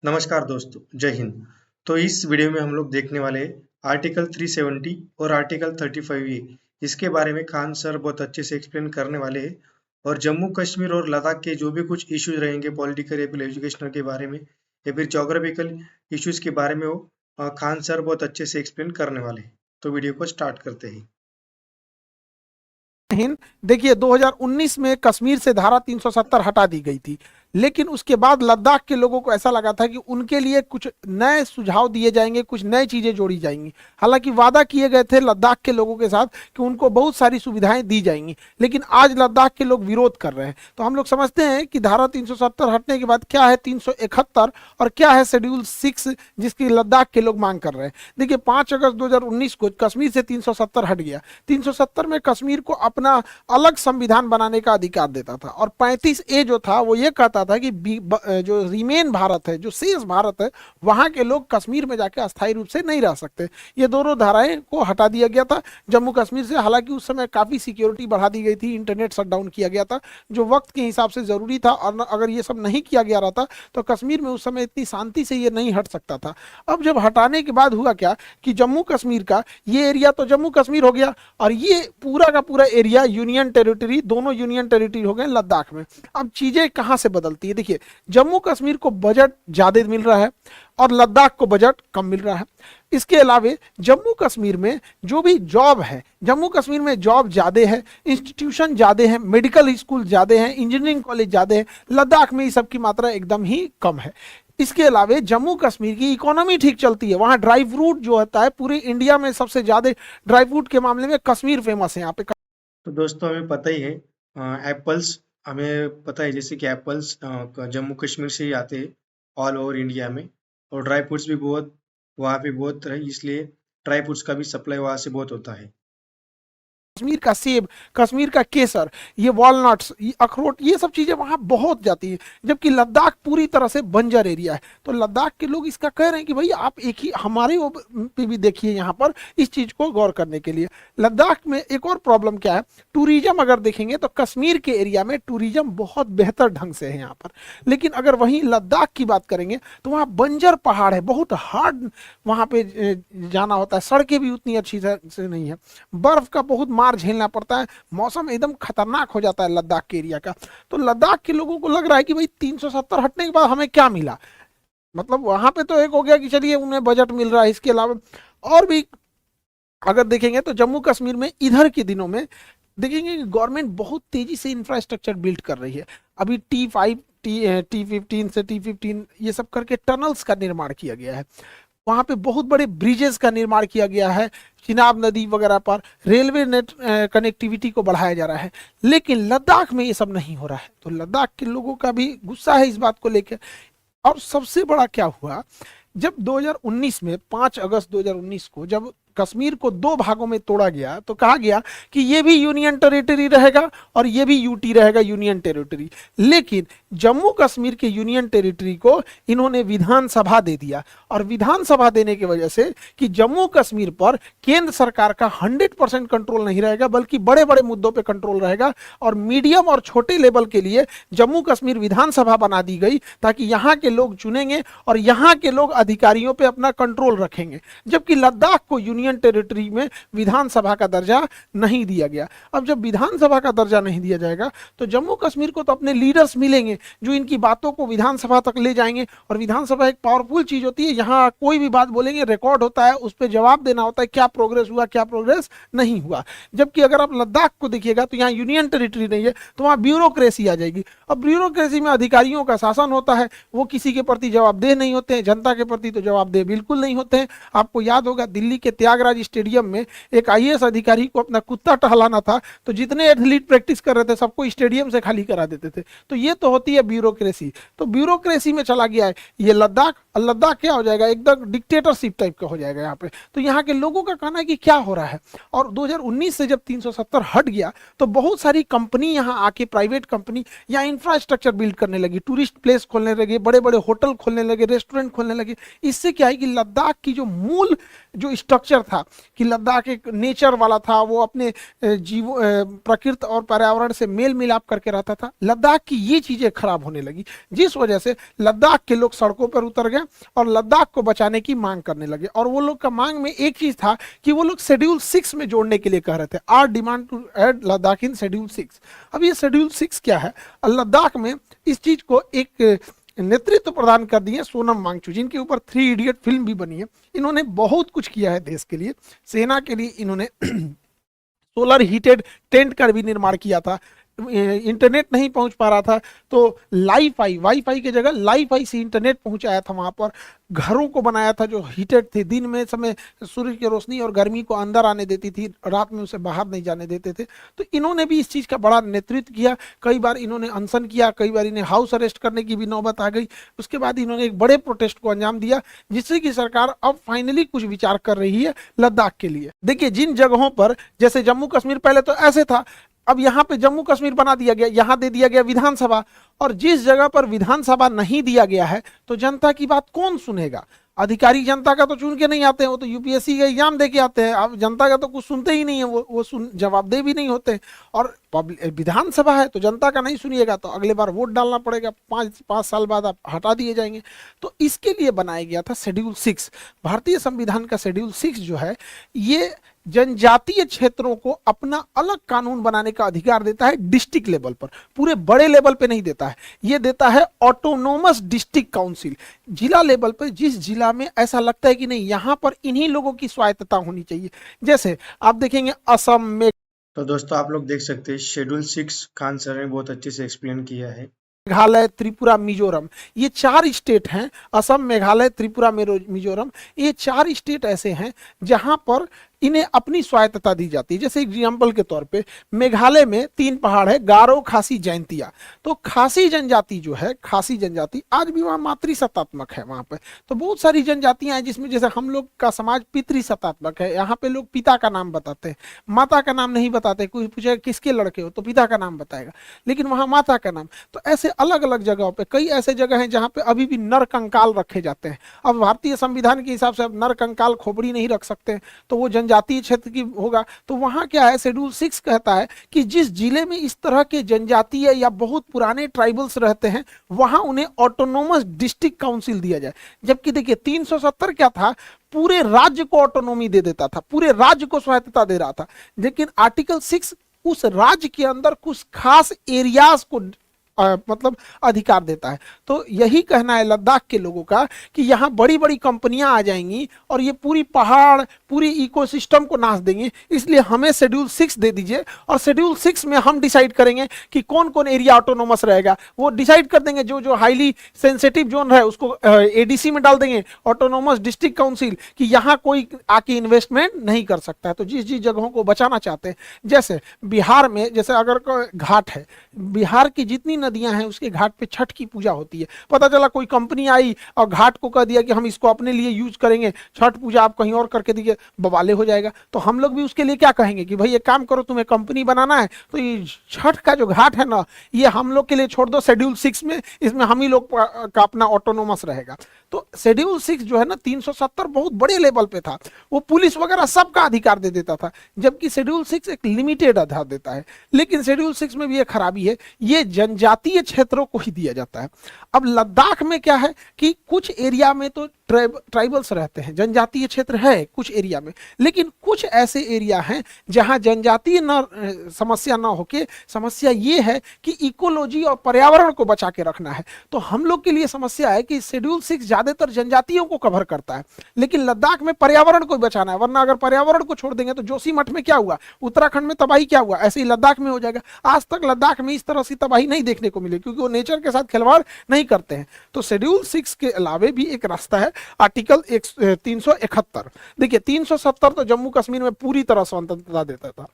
नमस्कार दोस्तों, जय हिंद। तो इस वीडियो में हम लोग देखने वाले हैं आर्टिकल 370 और आर्टिकल 35A। इसके बारे में खान सर बहुत अच्छे से एक्सप्लेन करने वाले हैं और जम्मू कश्मीर और लद्दाख के जो भी कुछ इश्यूज रहेंगे पॉलिटिकल या फिर एजुकेशनल के बारे में या फिर जोग्राफिकल इश्यूज के बारे में वो खान सर बहुत अच्छे से एक्सप्लेन करने वाले हैं। तो वीडियो को स्टार्ट करते हैं। हिंद देखिए 2019 में कश्मीर से धारा 370 हटा दी गई थी, लेकिन उसके बाद लद्दाख के लोगों को ऐसा लगा था कि उनके लिए कुछ नए सुझाव दिए जाएंगे, कुछ नई चीजें जोड़ी जाएंगी। हालांकि वादा किए गए थे लद्दाख के लोगों के साथ कि उनको बहुत सारी सुविधाएं दी जाएंगी, लेकिन आज लद्दाख के लोग विरोध कर रहे हैं। तो हम लोग समझते हैं कि धारा 370 हटने के बाद क्या है 371 और क्या है शेड्यूल 6 जिसकी लद्दाख के लोग मांग कर रहे हैं। देखिए 5 अगस्त 2019 को कश्मीर से 370 हट गया। 370 में कश्मीर को अपना अलग संविधान बनाने का अधिकार देता था और 35A जो था वो ये कहता था कि जो रिमेन भारत है, जो शेष भारत है, वहां के लोग कश्मीर में जाके अस्थायी रूप से नहीं रह सकते। ये दोनों धाराएं को हटा दिया गया था जम्मू कश्मीर से। हालांकि उस समय काफी सिक्योरिटी बढ़ा दी गई थी, इंटरनेट शटडाउन किया गया था जो वक्त के हिसाब से जरूरी था, और अगर ये सब नहीं किया गया रहता तो कश्मीर में उस समय इतनी शांति से ये नहीं हट सकता था। अब जब हटाने के बाद हुआ क्या कि जम्मू कश्मीर का ये एरिया तो जम्मू कश्मीर हो गया और ये पूरा का पूरा एरिया यूनियन टेरिटरी, दोनों यूनियन टेरिटरी हो गए लद्दाख में। अब चीजें कहां से बदलती है, देखिए जम्मू कश्मीर को बजट ज्यादा मिल रहा है और लद्दाख को बजट कम मिल रहा है। इसके अलावे जम्मू कश्मीर में जो भी जॉब है, जम्मू कश्मीर में जॉब ज्यादा है, इंस्टीट्यूशन ज्यादा है, मेडिकल स्कूल ज्यादा है, इंजीनियरिंग कॉलेज ज्यादा है। लद्दाख में इस सब की मात्रा एकदम ही कम है। इसके अलावे जम्मू कश्मीर की इकोनॉमी ठीक चलती है, वहां ड्राई फ्रूट जो होता है पूरी इंडिया में सबसे ज्यादा ड्राई फ्रूट के मामले में कश्मीर फेमस है यहाँ पे। तो दोस्तों हमें पता ही है एप्पल्स, हमें पता है जैसे कि एप्पल्स जम्मू कश्मीर से ही आते हैं ऑल ओवर इंडिया में। और ड्राई फ्रूट्स भी बहुत वहाँ पे बहुत है, इसलिए ड्राई फ्रूट्स का भी सप्लाई वहाँ से बहुत होता है। कश्मीर का सेब, कश्मीर का केसर, ये वॉलनट्स, ये अखरोट, ये सब चीजें वहां बहुत जाती है। जबकि लद्दाख पूरी तरह से बंजर एरिया है। तो लद्दाख के लोग इसका कह रहे हैं कि भाई आप एक ही हमारे पे भी देखिए, यहाँ पर इस चीज को गौर करने के लिए। लद्दाख में एक और प्रॉब्लम क्या है, टूरिज्म अगर देखेंगे तो कश्मीर के एरिया में टूरिज्म बहुत बेहतर ढंग से है यहाँ पर, लेकिन अगर वहीं लद्दाख की बात करेंगे तो वहाँ बंजर पहाड़ है, बहुत हार्ड वहां पे जाना होता है, सड़कें भी उतनी अच्छी से नहीं है, बर्फ का बहुत मार झेलना पड़ता है, मौसम एकदम खतरनाक हो जाता है लद्दाख के एरिया का। तो लद्दाख के लोगों को लग रहा है कि भाई 370 हटने के बाद हमें क्या मिला। मतलब वहां पे तो एक हो गया कि चलिए उन्हें बजट मिल रहा है, इसके अलावा और भी अगर देखेंगे तो जम्मू कश्मीर में इधर के दिनों में देखेंगे कि गवर्नमेंट बहुत तेजी से इंफ्रास्ट्रक्चर बिल्ड कर रही है। अभी T5 T15 से T15 ये सब करके टनल्स का निर्माण किया गया है, वहां पे बहुत बड़े ब्रिजेस का निर्माण किया गया है, चिनाब नदी वगैरह पर रेलवे नेट कनेक्टिविटी को बढ़ाया जा रहा है। लेकिन लद्दाख में ये सब नहीं हो रहा है, तो लद्दाख के लोगों का भी गुस्सा है इस बात को लेकर। और सबसे बड़ा क्या हुआ, जब 2019 में 5 अगस्त 2019 को जब कश्मीर को दो भागों में तोड़ा गया तो कहा गया कि ये भी यूनियन टेरिटरी रहेगा और ये भी यूटी रहेगा, यूनियन टेरिटरी। लेकिन जम्मू कश्मीर के यूनियन टेरिटरी को इन्होंने विधानसभा दे दिया, और विधानसभा देने की वजह से कि जम्मू कश्मीर पर केंद्र सरकार का 100% कंट्रोल नहीं रहेगा, बल्कि बड़े बड़े मुद्दों पर कंट्रोल रहेगा। और मीडियम और छोटे लेवल के लिए जम्मू कश्मीर विधानसभा बना दी गई ताकि यहाँ के लोग चुनेंगे और यहाँ के लोग अधिकारियों पर अपना कंट्रोल रखेंगे। जबकि लद्दाख को यूनियन टेरिटरी में विधानसभा का दर्जा नहीं दिया गया। अब जब विधानसभा का दर्जा नहीं दिया जाएगा तो जम्मू कश्मीर को तो अपने लीडर्स मिलेंगे जो इनकी बातों को विधानसभा तक ले जाएंगे, और विधानसभा एक पावरफुल चीज होती है, यहाँ कोई भी बात बोलेंगे रिकॉर्ड होता है, उस पर जवाब देना होता है, क्या प्रोग्रेस हुआ क्या प्रोग्रेस नहीं हुआ। जबकि अगर आप लद्दाख को देखिएगा तो यहाँ यूनियन टेरिटरी नहीं है, तो वहाँ ब्यूरोक्रेसी आ जाएगी। अब ब्यूरोक्रेसी में अधिकारियों का शासन होता है, वो किसी के प्रति जवाबदेह नहीं होते हैं, जनता के प्रति तो जवाबदेह बिल्कुल नहीं होते हैं। आपको याद होगा दिल्ली के त्यागराज स्टेडियम में एक IAS अधिकारी को अपना कुत्ता टहलाना था, तो जितने एथलीट प्रैक्टिस कर रहे थे सबको स्टेडियम से खाली करा देते थे। तो ये तो होती है ब्यूरोक्रेसी। तो ब्यूरोक्रेसी में चला गया है ये लद्दाख, और लद्दाख क्या हो जाएगा, एकदम डिक्टेटरशिप टाइप का हो जाएगा यहाँ पे। तो यहाँ के लोगों का कहना है कि क्या हो रहा है। और 2019 से जब 370 हट गया तो बहुत सारी कंपनी यहाँ आके, प्राइवेट कंपनी यहाँ इंफ्रास्ट्रक्चर बिल्ड करने लगी, टूरिस्ट प्लेस खोलने लगे, बड़े बड़े होटल खोलने लगे, रेस्टोरेंट खोलने लगे। इससे क्या है कि लद्दाख की जो मूल जो स्ट्रक्चर नेचर था कि लद्दाख एक नेचर वाला था, वो अपने जीव प्रकृति और पर्यावरण से मेल मिलाप करके रहता था, लद्दाख की ये चीजें खराब होने लगी, जिस वजह से लद्दाख के लोग सड़कों पर उतर गए और लद्दाख को बचाने की मांग करने लगे। और वो लोग का मांग में एक चीज था कि वो लोग शेड्यूल 6 में जोड़ने के लिए कह रहे थे, are demand to add Ladakh in schedule 6। अब ये शेड्यूल 6 क्या है? लद्दाख में इस चीज को एक नेतृत्व प्रदान कर दिए सोनम वांगचुक, जिनके ऊपर 3 इडियट फिल्म भी बनी है। इन्होंने बहुत कुछ किया है देश के लिए, सेना के लिए इन्होंने सोलर हीटेड टेंट का भी निर्माण किया था, इंटरनेट नहीं पहुंच पा रहा था तो वाईफाई की जगह लाईफाई से इंटरनेट पहुंचाया था वहां पर, घरों को बनाया था जो हीटेड थे, दिन में समय सूर्य की रोशनी और गर्मी को अंदर आने देती थी, रात में उसे बाहर नहीं जाने देते थे। तो इन्होंने भी इस चीज का बड़ा नेतृत्व किया, कई बार इन्होंने अनशन किया, कई बार इन्हें हाउस अरेस्ट करने की भी नौबत आ गई। उसके बाद इन्होंने एक बड़े प्रोटेस्ट को अंजाम दिया, जिससे कि सरकार अब फाइनली कुछ विचार कर रही है लद्दाख के लिए। देखिए, जिन जगहों पर, जैसे जम्मू कश्मीर पहले तो ऐसे था, अब यहाँ पे जम्मू कश्मीर बना दिया गया, यहाँ दे दिया गया विधानसभा, और जिस जगह पर विधानसभा नहीं दिया गया है तो जनता की बात कौन सुनेगा? अधिकारी जनता का तो चुन के नहीं आते हैं, वो तो यूपीएससी का एग्जाम दे के आते हैं, अब जनता का तो कुछ सुनते ही नहीं है, वो जवाबदेह भी नहीं होते। और विधानसभा है तो जनता का नहीं सुनिएगा तो अगले बार वोट डालना पड़ेगा, 5 साल बाद आप हटा दिए जाएंगे। तो इसके लिए बनाया गया था शेड्यूल 6। भारतीय संविधान का शेड्यूल 6 जो है, ये जनजातीय क्षेत्रों को अपना अलग कानून बनाने का अधिकार देता है डिस्ट्रिक्ट लेवल पर, पूरे बड़े लेवल पे नहीं देता है। ये देता है ऑटोनोमस डिस्ट्रिक्ट काउंसिल, जिला लेवल पे, जिस जिला में ऐसा लगता है कि नहीं यहाँ पर इन्हीं लोगों की स्वायत्तता होनी चाहिए। जैसे आप देखेंगे असम में, तो दोस्तों आप लोग देख सकते हैं शेड्यूल 6 खान सर ने बहुत अच्छे से एक्सप्लेन किया है। मेघालय, त्रिपुरा, मिजोरम, ये 4 स्टेट हैं, असम, मेघालय, त्रिपुरा, मिजोरम, ये 4 स्टेट ऐसे हैं जहां पर इन्हें अपनी स्वायत्तता दी जाती है। जैसे एग्जाम्पल के तौर पे मेघालय में 3 पहाड़ है, गारो, खासी, जैंतिया। तो खासी जनजाति जो है, खासी जनजाति आज भी वहाँ मातृसत्तात्मक है वहां पे। तो बहुत सारी जनजातियां हैं जिसमें, जैसे हम लोग का समाज पितृसत्तात्मक है, यहाँ पे लोग पिता का नाम बताते हैं, माता का नाम नहीं बताते। कोई पूछेगा किसके लड़के हो तो पिता का नाम बताएगा, लेकिन वहां माता का नाम। तो ऐसे अलग अलग जगहों पे कई ऐसे जगह हैं जहाँ पे अभी भी नर कंकाल रखे जाते हैं। अब भारतीय संविधान के हिसाब से अब नर कंकाल खोपड़ी नहीं रख सकते, तो वो जनजातीय क्षेत्र की होगा। तो वहां क्या है, शेड्यूल 6 कहता है कि जिस जिले में इस तरह के जनजातीय या बहुत पुराने ट्राइबल्स रहते हैं, वहां उन्हें ऑटोनोमस डिस्ट्रिक्ट काउंसिल दिया जाए। जबकि देखिए 370 क्या था, पूरे राज्य को ऑटोनोमी दे देता था, पूरे राज्य को स्वायत्तता दे रहा था। लेकिन आर्टिकल 6 उस राज्य के अंदर कुछ खास एरियाज को मतलब अधिकार देता है। तो यही कहना है लद्दाख के लोगों का कि यहाँ बड़ी बड़ी कंपनियां आ जाएंगी और ये पूरी पहाड़, पूरी इकोसिस्टम को नाश देंगी, इसलिए हमें शेड्यूल 6 दे दीजिए और शेड्यूल 6 में हम डिसाइड करेंगे कि कौन कौन एरिया ऑटोनोमस रहेगा। वो डिसाइड कर देंगे, जो जो हाईली सेंसिटिव जोन है उसको एडीसी में डाल देंगे, ऑटोनोमस डिस्ट्रिक्ट काउंसिल, कि यहाँ कोई आके इन्वेस्टमेंट नहीं कर सकता है। तो जिस जिस जगहों को बचाना चाहते हैं, जैसे बिहार में, जैसे अगर घाट है, बिहार की जितनी नदियां हैं उसके घाट पे छठ की पूजा होती है। पता चला कोई कंपनी आई और घाट को कह दिया कि हम इसको अपने लिए यूज करेंगे, छठ पूजा आप कहीं और करके दीजिए, बवाले हो जाएगा। तो हम लोग भी उसके लिए क्या कहेंगे कि भाई एक काम करो, तुम्हें कंपनी बनाना है तो ये छठ का जो घाट है ना, ये हम लोग के लिए छोड़ दो शेड्यूल 6 में, इसमें हम ही लोग का अपना ऑटोनोमस रहेगा। तो शेड्यूल 6 जो है ना 370 बहुत बड़े लेवल पे था, वो पुलिस वगैरह सबका अधिकार दे देता था, जबकि शेड्यूल 6 एक लिमिटेड आधार देता है। लेकिन शेड्यूल 6 में भी एक खराबी है, ये जनजातीय क्षेत्रों को ही दिया जाता है। अब लद्दाख में क्या है कि कुछ एरिया में तो ट्राइबल्स रहते हैं, जनजातीय क्षेत्र है कुछ एरिया में, लेकिन कुछ ऐसे एरिया हैं जहां जनजातीय समस्या ना होके समस्या ये है कि इकोलॉजी और पर्यावरण को बचा के रखना है। तो हम लोग के लिए समस्या है कि शेड्यूल 6 ज्यादातर जनजातियों को कवर करता है, लेकिन लद्दाख में पर्यावरण को बचाना है। वरना अगर पर्यावरण को छोड़ देंगे तो जोशीमठ में क्या हुआ, उत्तराखंड में तबाही क्या हुआ, ऐसे ही लद्दाख में हो जाएगा। आज तक लद्दाख में इस तरह की तबाही नहीं देखने को मिली, क्योंकि वो नेचर के साथ खिलवाड़ नहीं करते हैं। तो शेड्यूल 6 के अलावे भी एक रास्ता है, आर्टिकल 371। देखिए 370 तो जम्मू कश्मीर में पूरी तरह स्वतंत्रता देता था,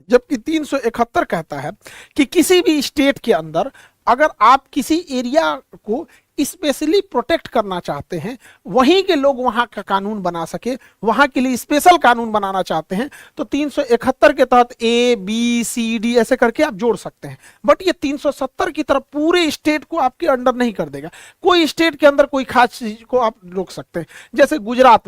जबकि 371 कहता है कि किसी भी स्टेट के अंदर अगर आप किसी एरिया को स्पेशली प्रोटेक्ट करना चाहते हैं, वहीं के लोग वहां का कानून बना सके, वहां के लिए स्पेशल कानून बनाना चाहते हैं, तो 371 के तहत ए बी सी डी ऐसे करके आप जोड़ सकते हैं। बट ये 370 की तरफ पूरे स्टेट को आपके अंडर नहीं कर देगा। कोई स्टेट के अंदर कोई खास चीज को आप रोक सकते हैं। जैसे गुजरात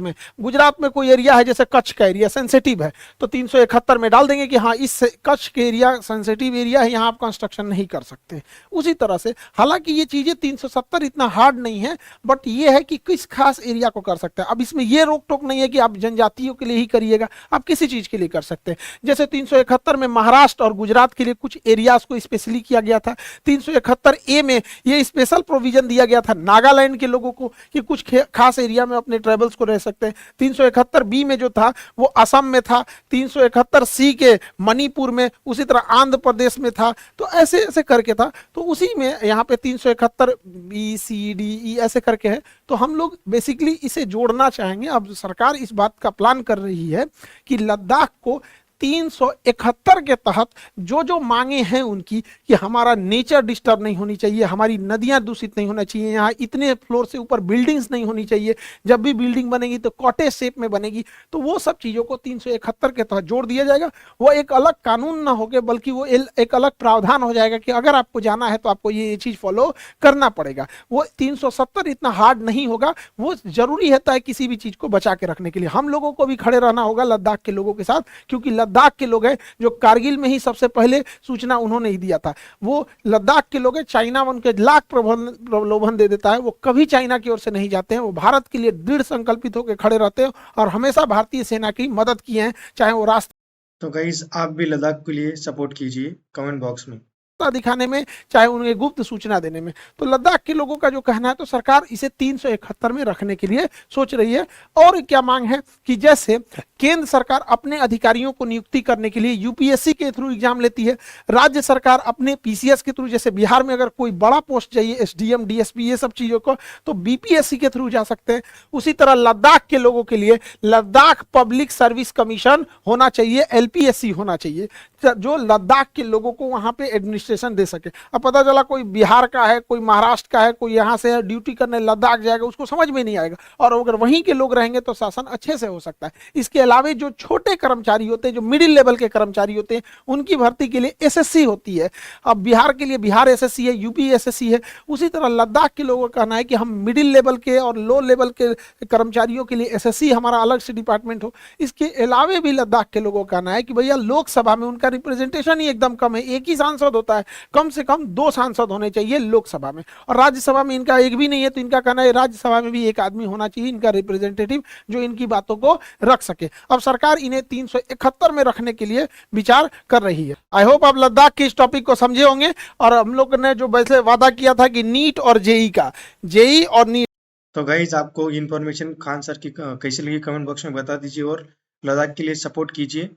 में कोई एरिया है, जैसे कच्छ का एरिया सेंसिटिव है, तो 371 में डाल देंगे कि हाँ इस कच्छ के एरिया सेंसिटिव एरिया है, यहाँ आप कंस्ट्रक्शन नहीं कर सकते। उसी तरह से हालांकि ये चीजें 370 इतना हार्ड नहीं है, बट ये है कि किस खास एरिया को कर सकते हैं। अब इसमें ये रोक टोक नहीं है कि आप जनजातियों के लिए ही करिएगा, आप किसी चीज के लिए कर सकते हैं। जैसे 371 में महाराष्ट्र और गुजरात के लिए कुछ एरियाज को स्पेशली किया गया था। 371 ए में ये स्पेशल प्रोविजन दिया गया था नागालैंड के लोगों को कि कुछ खास एरिया में अपने ट्राइबल्स को रह सकते हैं। 371 बी में जो था वो असम में था, 371 सी के मणिपुर में, उसी तरह आंध्र प्रदेश में था। तो ऐसे ऐसे करके था, तो उसी में यहाँ पे 371 बी सी डी ई ऐसे करके है। तो हम लोग बेसिकली इसे जोड़ना चाहेंगे। अब सरकार इस बात का प्लान कर रही है कि लद्दाख को 371 के तहत जो जो मांगे हैं उनकी, कि हमारा नेचर डिस्टर्ब नहीं होनी चाहिए, हमारी नदियां दूषित नहीं होना चाहिए, यहाँ इतने फ्लोर से ऊपर बिल्डिंग्स नहीं होनी चाहिए, जब भी बिल्डिंग बनेगी तो कॉटेज शेप में बनेगी, तो वो सब चीजों को 371 के तहत जोड़ दिया जाएगा। वो एक अलग कानून ना होके बल्कि वो एक अलग प्रावधान हो जाएगा कि अगर आपको जाना है तो आपको ये चीज फॉलो करना पड़ेगा। वो 370 इतना हार्ड नहीं होगा, वो जरूरी रहता है किसी भी चीज को बचा के रखने के लिए। हम लोगों को भी खड़े रहना होगा लद्दाख के लोगों के साथ, क्योंकि लद्दाख के लोग हैं जो कारगिल में ही सबसे पहले सूचना उन्होंने ही दिया था। वो लद्दाख के लोग हैं, चाइना उनके लाख प्रलोभन दे देता है, वो कभी चाइना की ओर से नहीं जाते हैं। वो भारत के लिए दृढ़ संकल्पित होकर खड़े रहते हैं और हमेशा भारतीय सेना की मदद किए हैं, चाहे वो रास्ता तो गाइज आप भी लद्दाख के लिए सपोर्ट कीजिए कमेंट बॉक्स में। दिखाने में, चाहे उन्हें गुप्त सूचना देने में। तो लद्दाख के लोगों का जो कहना है, तो सरकार इसे 371 में रखने के लिए सोच रही है। और क्या मांग है कि जैसे केंद्र सरकार अपने अधिकारियों को नियुक्ति करने के लिए यूपीएससी के थ्रू एग्जाम लेती है, राज्य सरकार अपने पीसीएस के थ्रू, जैसे बिहार में अगर कोई बड़ा पोस्ट चाहिए एसडीएम डीएसपी ये सब चीजों को, तो बीपीएससी के थ्रू जा सकते हैं। उसी तरह लद्दाख के लोगों के लिए लद्दाख पब्लिक सर्विस कमीशन होना चाहिए, एलपीएससी होना चाहिए, जो लद्दाख के लोगों को वहां पे एडमिनिस्ट्रेशन दे सके। अब पता चला कोई बिहार का है, कोई महाराष्ट्र का है, कोई यहाँ से ड्यूटी करने लद्दाख जाएगा, उसको समझ में नहीं आएगा, और अगर वहीं के लोग रहेंगे तो शासन अच्छे से हो सकता है। इसके अलावा जो छोटे कर्मचारी होते हैं, जो मिडिल लेवल के कर्मचारी होते हैं, उनकी भर्ती के लिए एसएससी होती है। अब बिहार के लिए बिहार एसएससी है, यूपी एसएससी है। उसी तरह लद्दाख के लोगों का कहना है कि हम मिडिल लेवल के और लो लेवल के कर्मचारियों के लिए एसएससी हमारा अलग से डिपार्टमेंट हो। इसके अलावा भी लद्दाख के लोगों का कहना है कि भैया लोकसभा में उनका रिप्रेजेंटेशन ही एकदम कम है, एक ही सांसद होता है, कम से कम 2 सांसद होने चाहिए लोकसभा में, और राज्यसभा में इनका एक भी नहीं है। तो इनका कहना है राज्यसभा में भी एक आदमी होना चाहिए इनका रिप्रेजेंटेटिव, जो इनकी बातों को रख सके। अब सरकार इन्हें 371 में रखने के लिए विचार कर रही है। आई होप आप लद्दाख के इस टॉपिक को समझे होंगे। और हम लोग ने जो वैसे वादा किया था कि नीट और जेई का, जेई और नीट, तो गाइज आपको इन्फॉर्मेशन खान सर की कैसी लगी कमेंट बॉक्स में बता दीजिए, और लद्दाख के लिए सपोर्ट कीजिए।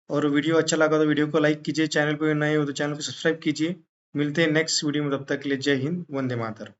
और वीडियो अच्छा लगा तो वीडियो को लाइक कीजिए, चैनल पर नए हो तो चैनल को सब्सक्राइब कीजिए। मिलते हैं नेक्स्ट वीडियो में, तब तक के लिए जय हिंद, वंदे मातरम।